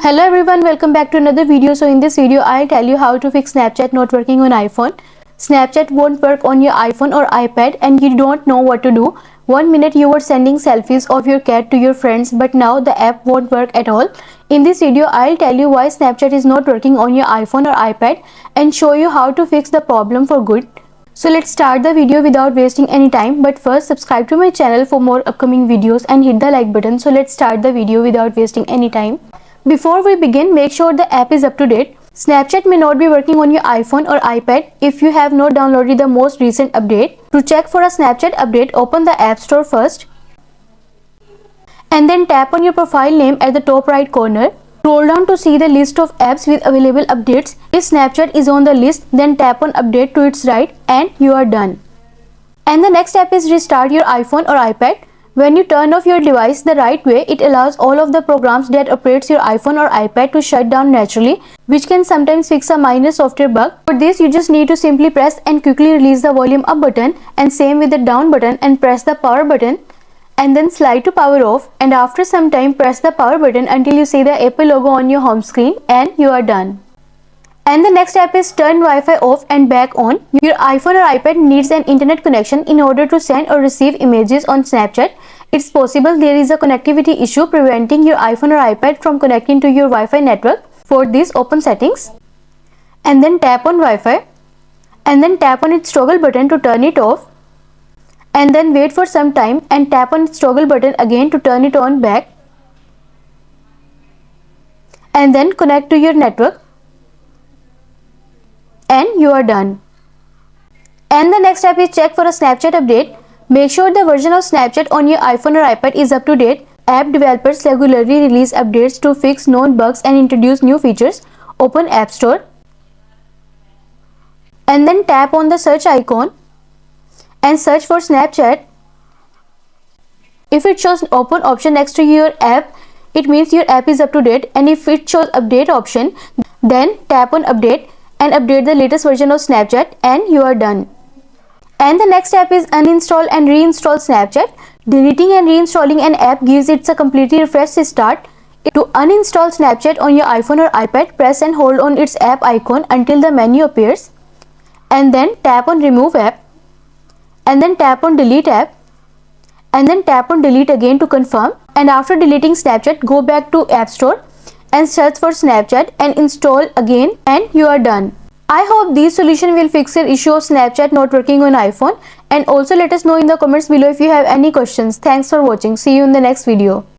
Hello everyone, welcome back to another video. So in this video I'll tell you how to fix Snapchat not working on iPhone. Snapchat won't work on your iPhone or iPad and you don't know what to do. 1 minute you were sending selfies of your cat to your friends, but now the app won't work at all. In this video I'll tell you why Snapchat is not working on your iPhone or iPad and show you how to fix the problem for good. So let's start the video without wasting any time, but first subscribe to my channel for more upcoming videos and hit the like button. So let's start the video without wasting any time. Before we begin, make sure the app is up to date. Snapchat may not be working on your iPhone or iPad if you have not downloaded the most recent update. To check for a Snapchat update, open the App Store first and then tap on your profile name at the top right corner. Scroll down to see the list of apps with available updates. If Snapchat is on the list, then tap on update to its right and you are done. And the next step is restart your iPhone or iPad. When you turn off your device the right way, it allows all of the programs that operates your iPhone or iPad to shut down naturally, which can sometimes fix a minor software bug. For this, you just need to simply press and quickly release the volume up button, and same with the down button, and press the power button and then slide to power off, and after some time press the power button until you see the Apple logo on your home screen and you are done. And the next step is turn Wi-Fi off and back on. Your iPhone or iPad needs an internet connection in order to send or receive images on Snapchat. It's possible there is a connectivity issue preventing your iPhone or iPad from connecting to your Wi-Fi network. For this, open settings and then tap on Wi-Fi and then tap on its toggle button to turn it off, and then wait for some time and tap on its toggle button again to turn it on back, and then connect to your network and you are done. And the next step is check for a Snapchat update. Make sure the version of Snapchat on your iPhone or iPad is up to date. App developers regularly release updates to fix known bugs and introduce new features. Open App Store and then tap on the search icon and search for Snapchat. If it shows open option next to your app, it means your app is up to date, and if it shows update option, then tap on update and update the latest version of Snapchat and you are done. And the next step is uninstall and reinstall Snapchat. Deleting and reinstalling an app gives it a completely refreshed start. To uninstall Snapchat on your iPhone or iPad, press and hold on its app icon until the menu appears, and then tap on remove app, and then tap on delete app, and then tap on delete again to confirm. And after deleting Snapchat, go back to App Store and search for Snapchat and install again and you are done. I hope these solutions will fix your issue of Snapchat not working on iPhone, and also let us know in the comments below if you have any questions. Thanks for watching. See you in the next video.